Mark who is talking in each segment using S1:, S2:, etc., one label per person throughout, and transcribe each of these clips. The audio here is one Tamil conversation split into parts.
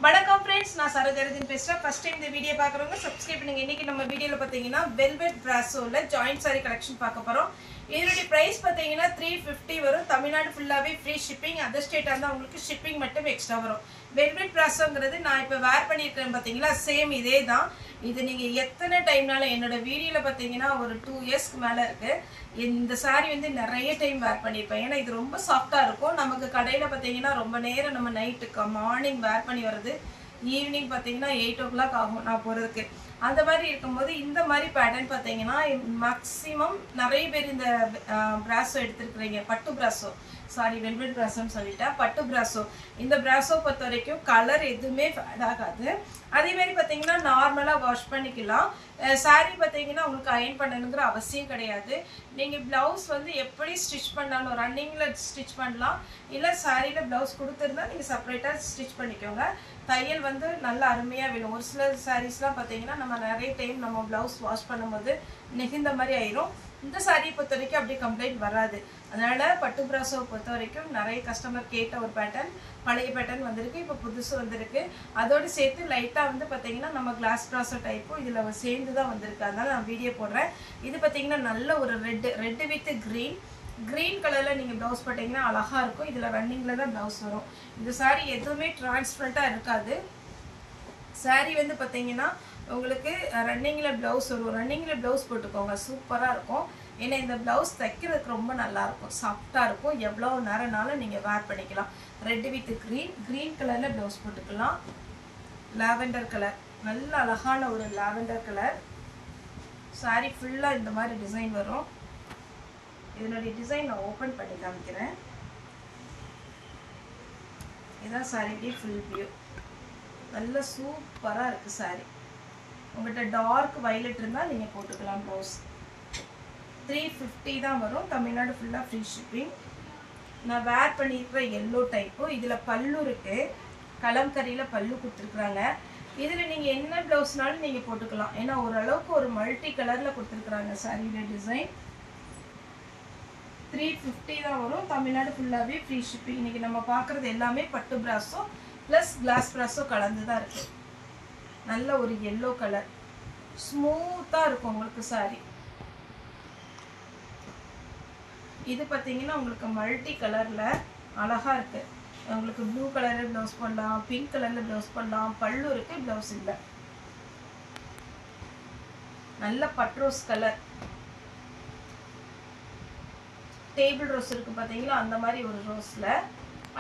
S1: வணக்கம் फ्रेंड्स நான் சரோஜரதின் பேசுறேன் ஃபர்ஸ்ட் டைம் இந்த வீடியோ பார்க்கறவங்க சப்ஸ்கிரைப் பண்ணுங்க இன்னைக்கு நம்ம வீடியோல பாத்தீங்கன்னா velvet brassoல ஜாயிண்ட் saree கலெக்ஷன் பார்க்க போறோம் இதோட பிரைஸ் பாத்தீங்கன்னா 350 வரும் தமிழ்நாடு ஃபுல்லாவே ஃப்ரீ ஷிப்பிங் அதர் ஸ்டேட்டா இருந்தா உங்களுக்கு ஷிப்பிங் மட்டும் எக்ஸ்ட்ரா வரும் velvet brassoங்கிறது நான் இப்ப வேர் பண்ணிருக்கேன் பாத்தீங்களா சேம் இதே தான் இது நீங்க எத்தனை டைம்னால என்னோட வீடியோல பாத்தீங்கன்னா ஒரு 2 இயர்ஸ்க்கு மேல இருக்கு இந்த saree வந்து நிறைய டைம் வேர் பண்ணிருப்பேன் ஏனா இது ரொம்ப சாஃப்ட்டா இருக்கும் நமக்கு கடையில பாத்தீங்கன்னா ரொம்ப நேரம் நம்ம நைட்டுக்கு மார்னிங் வேர் பண்ணி வரது ஈவினிங் பாத்தீங்கன்னா 8 o'clock ஆகும் நான் போறதுக்கு அந்த மாதிரி இருக்கும்போது இந்த மாதிரி பேட்டர்ன் பாத்தீங்கன்னா மேக்ஸिमम நிறைய பேர் இந்த பிராசோ எடுத்துக்கறீங்க பட்டு பிராசோ சாரி velvet brasso ன்னு சொல்லிட்டா பட்டு பிராசோ இந்த பிராசோ பொறுத்த வரைக்கும் கலர் எதுமே ஃபேட் ஆகாது அதே மாதிரி பாத்தீங்கன்னா நார்மலா வாஷ் பண்ணிக்கலாம் saree பாத்தீங்கன்னா உங்களுக்கு அயர்ன் பண்ணனும்ங்கற அவசியம் கிடையாது நீங்க ப்лауஸ் வந்து எப்படி ஸ்டிட்ச் பண்ணாலும் ரன்னிங்ல ஸ்டிட்ச் பண்ணலாம் இல்ல சாரில ப்лауஸ் கொடுத்திருந்தா நீங்க செப்பரேட்டா ஸ்டிட்ச் பண்ணிக்கோங்க தையல் வந்து நல்ல அருமையா வேணும் ஒரு சில sareesலாம் பாத்தீங்கன்னா நம்ம நிறைய டைம் நம்ம ப்лауஸ் வாஷ் பண்ணும்போது நெகிந்த மாதிரி ஆயிரும் இந்த saree பொறுத்த வரைக்கும் அப்படியே கம்ப்ளைன்ட் வராது அதனால பட்டு பிராசோ பொறுத்த வரைக்கும் நிறைய கஸ்டமர் கேட்ட ஒரு பேட்டர்ன் பழைய பேட்டர்ன் வந்திருக்கு இப்போ புதுசு வந்திருக்கு அதோட சேர்த்து லைட்டா வந்து பாத்தீங்கன்னா நம்ம கிளாஸ் பிராசோ டைப் இதுல சேர்ந்து தான் வந்திருக்கு அதனால நான் வீடியோ போடுறேன் இது பாத்தீங்கன்னா நல்ல ஒரு ரெட் வித் கிரீன் கலர்ல நீங்க ப்лауஸ் போட்டீங்கன்னா அழகா இருக்கும் இதுல ரன்னிங்ல தான் ப்лауஸ் வரும் இந்த saree எதுவுமே டிரான்ஸ்பரண்டா இருக்காது saree வந்து பாத்தீங்கன்னா உங்களுக்கு ரன்னிங்ல ப்лауஸ் வரும் ரன்னிங்ல ப்лауஸ் போட்டுக்கோங்க சூப்பரா இருக்கும் ஏனா இந்த ப்лауஸ் தைக்கிறதுக்கு ரொம்ப நல்லா இருக்கும் சாஃப்ட்டா இருக்கும் எவ்வளவு நேரம்னாலும் நீங்க வேர் பண்ணிக்கலாம் ரெட் வித் கிரீன் கலர்ல ப்лауஸ் போட்டுக்கலாம் லாவெண்டர் கலர் நல்ல அழகான ஒரு லாவெண்டர் கலர் saree ஃபுல்லா இந்த மாதிரி டிசைன் வரும் இதனோட டிசைன் நான் ஓபன் பண்ணி காமிக்கிறேன் இதான் saree ஃபுல் வியூ நல்ல சூப்பரா இருக்கு saree உங்கள்ட்ட டார்க் வயலட் இருந்தா நீங்க போட்டுக்கலாம் ப்лауஸ் 350 தான் வரும் தமிழ்நாடு ஃபுல்லா ஃப்ரீ ஷிப்பிங் நான் வேர் பண்ணிருக்கிற yellow டைப் இதுல பல்லு இருக்கு கலம்கரியில பல்லு கொடுத்திருக்காங்க இதுல நீங்க என்ன ப்лауஸ்னாலும் நீங்க போட்டுக்கலாம் ஏனா ஒரு அளவுக்கு ஒரு மல்டி கலர்ல கொடுத்திருக்காங்க சாரியோட டிசைன் 350 தான் வரும் தமிழ்நாடு ஃபுல்லாவே ஃப்ரீ ஷிப்பிங் இன்னைக்கு நம்ம பார்க்கிறது எல்லாமே பட்டு பிராசோ பிளஸ் கிளாஸ் பிராசோ கலந்து தான் இருக்கு நல்ல ஒரு yellow கலர் ஸ்மூத்தா இருக்கும் உங்களுக்கு saree இது பாத்தீங்கன்னா உங்களுக்கு மல்டி கலர்ல அழகா இருக்கு உங்களுக்கு ப்ளூ கலர்ல ப்лауஸ் பண்ணலாம் பிங்க் கலர்ல ப்лауஸ் பண்ணலாம் பல்லு இருக்கு ப்лауஸ் இல்ல நல்ல பட்ரோஸ் கலர் டேபிள் ரோஸ் இருக்கு பாத்தீங்களா அந்த மாதிரி ஒரு ரோஸ்ல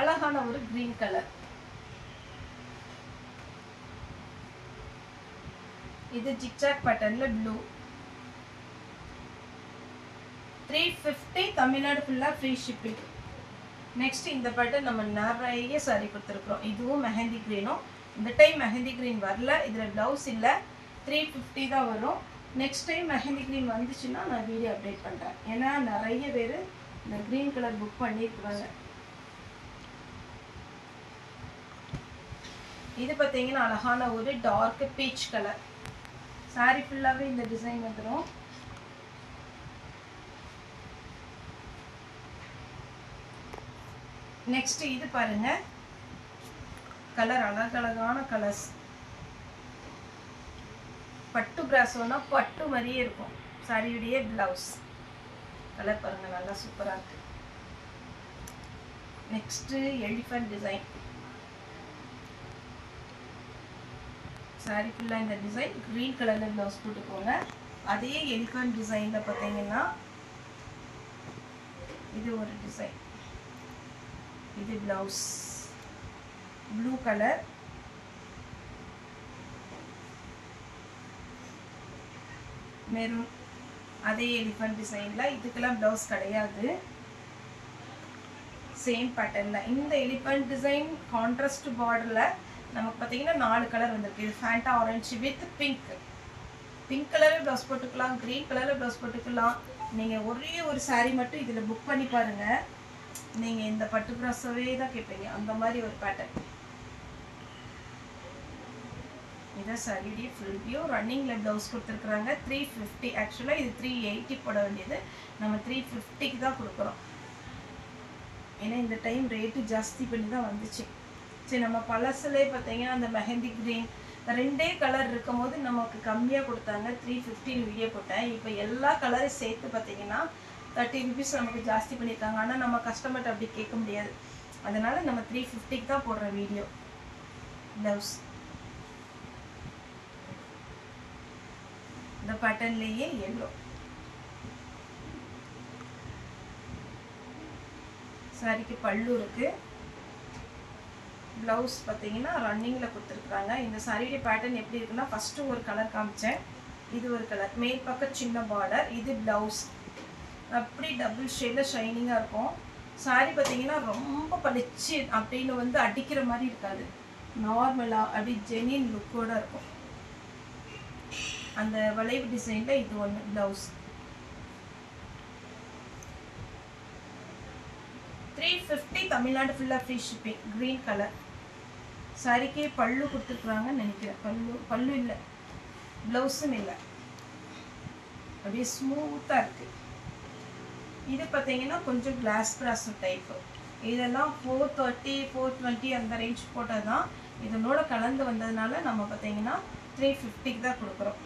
S1: அழகான ஒரு green கலர் இது ஜிக்ஜாக் பேட்டர்ன்ல ப்ளூ 350 தமிழ்நாடு ஃபுல்லா ஃப்ரீ ஷிப்பிங் நெக்ஸ்ட் இந்த பேட்டர்ன் நம்ம நிறைய saree கொடுத்திருக்கோம் இதுவும் மெஹந்தி கிரீனும் இந்த டைம் மெஹந்தி கிரீன் வரல இதுல ப்лауஸ் இல்ல 350 தான் வரும் நெக்ஸ்ட் டைம் மெஹந்தி கிரீன் வந்துச்சுன்னா நான் வீடியோ அப்டேட் பண்றேன் ஏனா நிறைய பேர் இந்த கிரீன் கலர் புக் பண்ணிருக்காங்க இது பாத்தீங்கன்னா அழகான ஒரு டார்க் பீச் கலர் saree ஃபுல்லாவே இந்த டிசைன் வந்துரும் நெக்ஸ்ட் இது பாருங்க கலர் அழகழகான கலர்ஸ் பட்டு பிராசோனா பட்டு மாதிரியே இருக்கும் சாரியுடைய ப்лауஸ் கலர் பாருங்க நல்லா சூப்பரா இருக்கு நெக்ஸ்ட் எலிஃபண்ட் டிசைன் saree ஃபுல்லா இந்த டிசைன் green கலர்ல ப்лауஸ் போட்டுக்கோங்க அதே எலிஃபண்ட் டிசைன்ல பாத்தீங்கன்னா இது ஒரு டிசைன் இது ப்лауஸ் ப்ளூ கலர் மெரூன் அதே எலிஃபண்ட் டிசைன்ல இதுக்கெல்லாம் ப்лауஸ் கிடையாது சேம் பேட்டர்ன்ல இந்த எலிஃபண்ட் டிசைன் கான்ட்ராஸ்ட் பார்டர்ல நமக்கு பாத்தீங்கன்னா 4 கலர் வந்திருக்கு இது ஃபேண்டா ஆரஞ்சு வித் பிங்க் கலர்ல ப்лауஸ் போட்டுக்கலாம் green கலர்ல ப்лауஸ் போட்டுக்கலாம் நீங்க ஒரே ஒரு saree மட்டும் இதுல புக் பண்ணி பாருங்க நீங்க இந்த பட்டு பிராசோவே தான் கேப்பீங்க அந்த மாதிரி ஒரு பேட்டர்ன் இத saree ஃபுல் வியூ ரன்னிங்ல ப்лауஸ் கொடுத்திருக்காங்க 350 एक्चुअली இது 380 போட வேண்டியது நம்ம 350 க்கு தான் கொடுக்கிறோம் ஏனா இந்த டைம் ரேட் ஜாஸ்தி பண்ணி தான் வந்துச்சு சரி நம்ம பழசுலே பார்த்தீங்கன்னா அந்த மெஹந்தி க்ரீன் ரெண்டே கலர் இருக்கும்போது நமக்கு கம்மியாக கொடுத்தாங்க 350 வீடியோ போட்டேன். இப்போ எல்லா கலரையும் சேர்த்து பார்த்தீங்கன்னா 30 ருபீஸ் நமக்கு ஜாஸ்தி பண்ணியிருக்காங்க. ஆனால் நம்ம கஸ்டமர்கிட்ட அப்படி கேட்க முடியாது. அதனால் நம்ம 350க்கு தான் போடுற வீடியோ. ப்ளவுஸ் இந்த பேட்டர்ன்லேயே எல்லோ. சாரிக்கு பல்லு இருக்குது. ப்ளவுஸ் பார்த்தீங்கன்னா ரன்னிங்கில் கொடுத்துருக்குறாங்க. இந்த சாரியுடைய பேட்டர்ன் எப்படி இருக்குன்னா, ஃபஸ்ட்டு ஒரு கலர் காமிச்சேன், இது ஒரு கலர், மேல் பக்கம் சின்ன பார்டர், இது ப்ளவுஸ். அப்படி டபுள் ஷேடில் ஷைனிங்காக இருக்கும். சாரி பார்த்தீங்கன்னா ரொம்ப பளிச்சு அப்படின்னு வந்து அடிக்கிற மாதிரி இருக்காது, நார்மலாக அப்படி ஜெனின் லுக்கோடு இருக்கும். அந்த வளைவு டிசைனில் இது ஒன்று ப்ளவுஸ். 350 தமிழ்நாடு ஃபுல்லாக ஃப்ரீ ஷிப்பிங். க்ரீன் கலர் சாரிக்கே பல்லு கொடுத்துருக்குறாங்கன்னு நினைக்கிறேன். பல்லு இல்லை, ப்ளவுஸும் இல்லை, அப்படியே ஸ்மூத்தாக இருக்குது. இது பார்த்தீங்கன்னா கொஞ்சம் கிளாஸ் ப்ராஸோ டைப்பு. இதெல்லாம் 430 420 அந்த ரேஞ்ச் போட்டால் தான். இதனோட கலந்து வந்ததுனால நம்ம பார்த்தீங்கன்னா 350க்கு தான் கொடுக்குறோம்.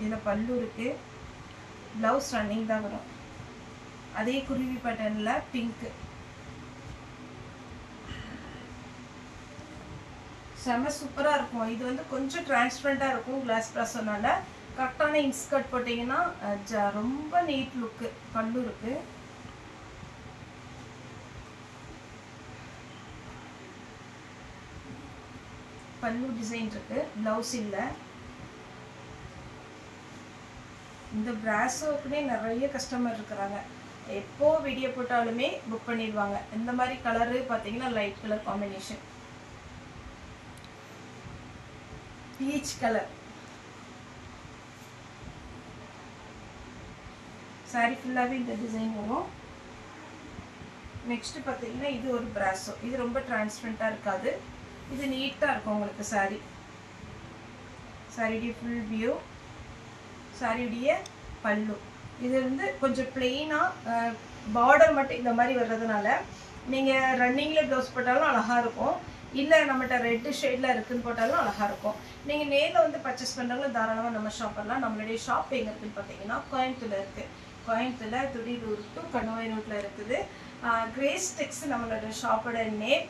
S1: இதில் பல்லு இருக்குது, ப்ளவுஸ் ரன்னிங் தான் வரும். அதே குருவி பேட்டர்னில் பிங்க்கு செம சூப்பராக இருக்கும். இது வந்து கொஞ்சம் டிரான்ஸ்பரண்ட்டாக இருக்கும் கிளாஸ் ப்ராஸோனால. கரெக்டான இன்ஸ்கர்ட் போட்டிங்கன்னா ரொம்ப நீட் லுக்கு. பல்லு இருக்குது, பல்லு டிசைன் இருக்குது, ப்ளவுஸ் இல்லை. இந்த பிராஸோக்குனே நிறைய கஸ்டமர் இருக்கிறாங்க. எப்போ வீடியோ போட்டாலுமே புக் பண்ணிடுவாங்க. இந்த மாதிரி கலரு பார்த்தீங்கன்னா light colour combination, peach colour. Sorry ஃபுல்லாகவே இந்த டிசைன் வரும். நெக்ஸ்ட்டு பார்த்தீங்கன்னா இது ஒரு பிராஸோ. இது ரொம்ப டிரான்ஸ்பரண்ட்டாக இருக்காது, இது நீட்டாக இருக்கும் உங்களுக்கு சாரி. சாரியுடைய ஃபுல் வியூ, சாரியுடைய பல்லு. இது வந்து கொஞ்சம் பிளெயினாக பார்டர் மட்டும் இந்த மாதிரி வர்றதுனால நீங்கள் ரன்னிங்கில் ப்ளவுஸ் போட்டாலும் அழகாக இருக்கும், இல்லை நம்மகிட்ட ரெட்டு ஷேடில் இருக்குதுன்னு போட்டாலும் அழகாக இருக்கும். நீங்கள் நேரில் வந்து பர்ச்சேஸ் பண்ணுறவங்க தாராளமாக நம்ம ஷாப் பண்ணலாம். நம்மளுடைய ஷாப் எங்கே இருக்குதுன்னு பார்த்தீங்கன்னா கோயம்புத்தூரில் இருக்குது. கோயம்புத்தூரில் துடிலூர் டு கணுவாய் ரோட்டில் இருக்குது. கிரேஸ் டெக்ஸ் நம்மளோட ஷாப்போட நேம்.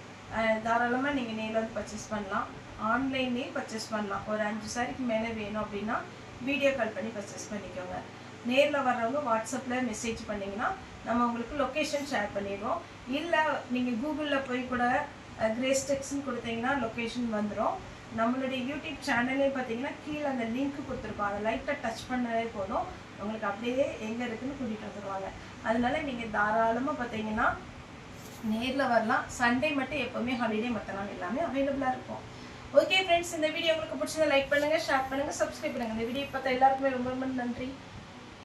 S1: தாராளமாக நீங்கள் நேரில் வந்து பர்ச்சேஸ் பண்ணலாம், ஆன்லைன்லேயும் பர்ச்சேஸ் பண்ணலாம். ஒரு 5 சாரிக்கு மேலே வேணும் அப்படின்னா வீடியோ கால் பண்ணி பர்ச்சேஸ் பண்ணிக்கோங்க. நேரில் வர்றவங்க வாட்ஸ்அப்பில் மெசேஜ் பண்ணிங்கன்னா நம்ம உங்களுக்கு லொக்கேஷன் ஷேர் பண்ணிடுவோம். இல்லை நீங்கள் கூகுளில் போய் கூட கிரேஸ் டெக்ஸ்ன்னு கொடுத்தீங்கன்னா லொக்கேஷன் வந்துடும். நம்மளுடைய யூடியூப் சேனல்லே பார்த்தீங்கன்னா கீழே அந்த லிங்க் கொடுத்துருக்கோம், அதை லைட்டாக டச் பண்ணவே போதும், உங்களுக்கு அப்படியே எங்கே இருக்குதுன்னு கூட்டிகிட்டு வந்துடுவாங்க. அதனால நீங்கள் தாராளமாக பார்த்தீங்கன்னா நேரில் வரலாம். சண்டே மட்டும் எப்போவுமே ஹாலிடே, மற்ற நாள் எல்லாமே அவைலபிளாக இருக்கும். ஓகே ஃப்ரெண்ட்ஸ், இந்த வீடியோ உங்களுக்கு பிடிச்சதை லைக் பண்ணுங்கள், ஷேர் பண்ணுங்கள், சப்ஸ்கிரைப் பண்ணுங்கள். இந்த வீடியோ பார்த்தா எல்லாருக்குமே ரொம்ப ரொம்ப நன்றி.